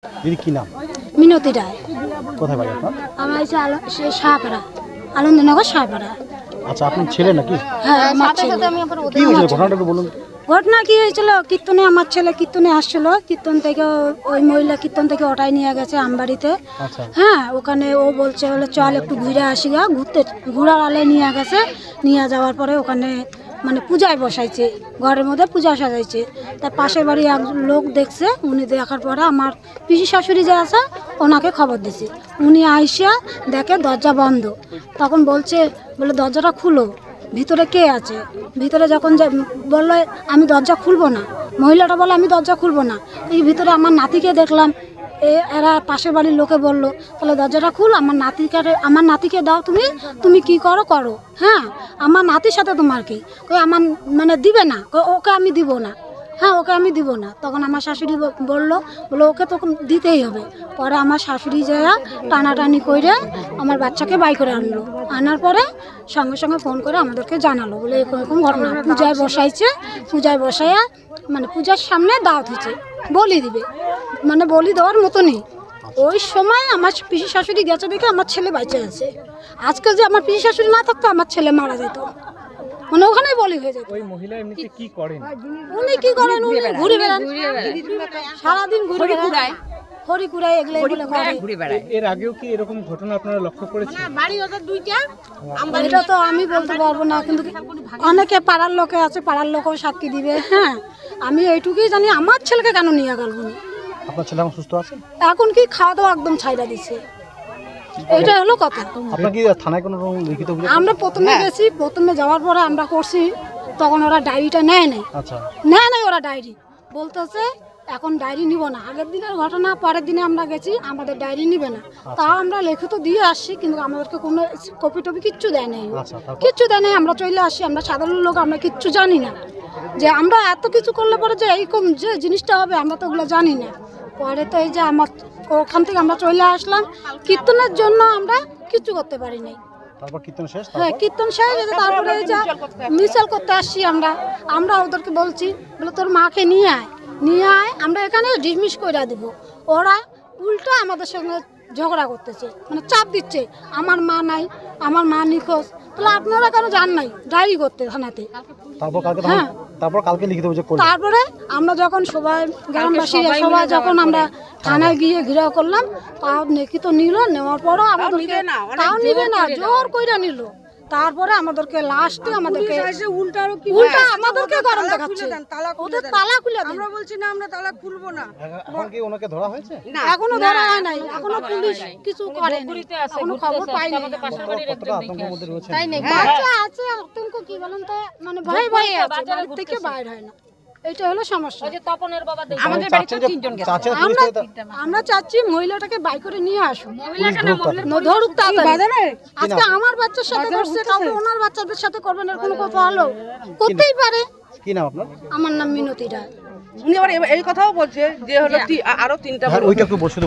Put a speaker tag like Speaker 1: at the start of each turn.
Speaker 1: দিদি কি নাম?
Speaker 2: মিনতি রায়।
Speaker 1: কোথায় বাড়ি আপনার?
Speaker 2: আমার হচ্ছে শাহপাড়া, আনন্দনগর শাহপাড়া।
Speaker 1: আচ্ছা, আপনার ছেলে নাকি?
Speaker 2: হ্যাঁ, আমার ছেলে।
Speaker 1: কি হয়েছিল ঘটনাটা একটু বলুন।
Speaker 2: ঘটনা কি হয়েছিল, কীর্তনে আমার ছেলে কীর্তনে আসছিল, কীর্তন থেকে ওই মহিলা কীর্তন থেকে ওটাই নিয়ে গেছে আমবাড়িতে।
Speaker 1: আচ্ছা,
Speaker 2: হ্যাঁ, ওখানে ও বলছে বলে চল একটু ঘুরে আসি গা, ঘোরার আলে নিয়ে গেছে। নিয়ে যাওয়ার পরে ওখানে মানে পূজায় বসাইছে, ঘরের মধ্যে পূজা সাজাইছে। তার পাশের বাড়ি এক লোক দেখছে, উনি দেখার পরে আমার পিসি শাশুড়ি যে আছে ওনাকে খবর দিছে। উনি আইসা দেখে দরজা বন্ধ, তখন বলছে বলে দরজাটা খুলো, ভিতরে কে আছে। ভিতরে যখন বললো আমি দরজা খুলবো না, মহিলাটা বলে আমি দরজা খুলবো না। এই ভিতরে আমার নাতিকে দেখলাম, এরা পাশের বাড়ির লোকে বললো তাহলে দরজাটা খুল, আমার নাতিকে দাও, তুমি কি করো করো। হ্যাঁ, আমার নাতির সাথে তোমার কি, আমার মানে দিবে না, ওকে আমি দিব না। হ্যাঁ, ওকে আমি দিব না। তখন আমার শাশুড়ি বললো ওকে তো দিতেই হবে। পরে আমার শাশুড়ি যায় টানাটানি করে আমার বাচ্চাকে বাই করে আনলো। আনার পরে সঙ্গে সঙ্গে ফোন করে আমাদেরকে জানালো বলে এরকম ঘটনা। পূজায় বসাইছে, পূজায় বসাইয়া মানে পূজার সামনে দাওয়াত হয়েছে, বলি দিবে, মানে বলি দেওয়ার মতনই। ওই সময় আমার পিসি শাশুড়ি গেছে দেখে আমার ছেলে বেঁচে আছে। আজকে যে আমার পিসি শাশুড়ি না থাকতো আমার ছেলে মারা যেত, মানে ওখানেই বলি হয়ে যেত।
Speaker 3: ওই মহিলা এমনিতে কি করেন?
Speaker 2: উনি কি করেন, উনি ঘুরে বেড়ান, সারাদিন ঘুরে বেড়ায়, হরি কুড়ায় এগুলো করে।
Speaker 3: এর আগেও কি এরকম ঘটনা আপনারা লক্ষ্য করেছেন?
Speaker 2: এটা তো আমি বলতে পারবো না, কিন্তু অনেকে পাড়ার লোকে আছে, পাড়ার লোকও সাক্ষী দিবে। হ্যাঁ, আমি এইটুকুই জানি আমার ছেলেকে কেন নিয়ে গেল উনি।
Speaker 1: আপনার ছেলে এখন সুস্থ আছে?
Speaker 2: এখন কি খাওয়া দাওয়া একদম ছাইড়া দিচ্ছে, এটা হলো কথা।
Speaker 1: আপনার কি থানায় কোনো রকম লিখিত অভিযোগ?
Speaker 2: আমরা প্রথমে গেছি, প্রথমে যাওয়ার পরে আমরা করছি, তখন ওরা ডায়েরিটা নেয় নাই,
Speaker 1: আচ্ছা,
Speaker 2: নাই ওরা ডায়েরি বলতেছে এখন ডায়েরি নিব না। আগের দিনের ঘটনা, পরের দিনে আমরা গেছি, আমাদের ডায়েরি নিবে না। তাও আমরা লিখিত দিয়ে আসছি, কিন্তু আমাদেরকে কোনো কপি টপি কিচ্ছু দেয় নাই,
Speaker 1: আচ্ছা, তারপর?
Speaker 2: কিচ্ছু দেয় নাই। আমরা চলে আসি, আমরা সাধারণ লোক, আমরা কিচ্ছু জানি না যে আমরা এত কিছু করলে পরে যে এইরকম যে জিনিসটা হবে, আমরা তো ওগুলো জানি না। পরে তো এই যে আমার ওখান থেকে আমরা চলে আসলাম, কীর্তনের জন্য আমরা কিচ্ছু করতে পারি নাই।
Speaker 1: তারপর কীর্তন শেষ?
Speaker 2: হ্যাঁ, কীর্তন শেষ হয়েছে। তারপরে এই যে মিছিল করতে আসছি আমরা ওদেরকে বলছি বলে তোর মাকে নিয়ে আয়, আমরা এখানে ডিসমিস করে দিব। ওরা উল্টা আমাদের সঙ্গে ঝগড়া করতেছে, মানে চাপ দিচ্ছে, আমার মা নাই, আমার মা নিখোঁজ। তাহলে আপনারা কেন যান নাই ডায়েরি করতে থানাতে? হ্যাঁ,
Speaker 1: তারপর কালকে লিখিত অভিযোগ করলেন?
Speaker 2: তারপরে আমরা যখন সবাই গ্রামবাসী সবাই যখন আমরা থানায় গিয়ে ঘিরাও করলাম, তাও লিখিত নিল, নেওয়ার পরও আমাদেরকে তাও নিবে না, জোর কইরা নিল। তারপরে আমাদেরকে লাস্টে আমাদেরকে উল্টা আমাদেরকে গরম দেখাচ্ছে, ওদের তালা খুলে দেন।
Speaker 4: আমরা বলছি না আমরা তালা খুলবো না।
Speaker 1: এখন কি ওনাকে ধরা হয়েছে?
Speaker 2: এখনো ধরা হয় নাই, এখনো পুলিশ কিছু করেনি, এখনো খবর পাইনি।
Speaker 1: কতটা আতঙ্কের মধ্যে রয়েছে?
Speaker 2: বাচ্চা আছে, আতঙ্ক কি বলেন তো, মানে ভয় আছে, বাড়ি থেকে বাইর হয় না, এটা হলো সমস্যা।
Speaker 4: আমাদের বাড়িতে তিনজন গেছে।
Speaker 2: আমরা চাচ্ছি মহিলাটাকে বাই করে নিয়ে আসুন, ধরুক তাড়াতাড়ি। আজকে আমার বাচ্চার সাথে করছে, কাউকে ওনার বাচ্চাদের সাথে করবেন, এর কোনো কথা হলো করতেই পারে।
Speaker 1: কি নাম আপনার?
Speaker 2: আমার নাম মিনতি রায়।
Speaker 4: উনি আবার এই কথাও বলছে যে হলো আরো তিনটা
Speaker 1: ওইটা একটু বসে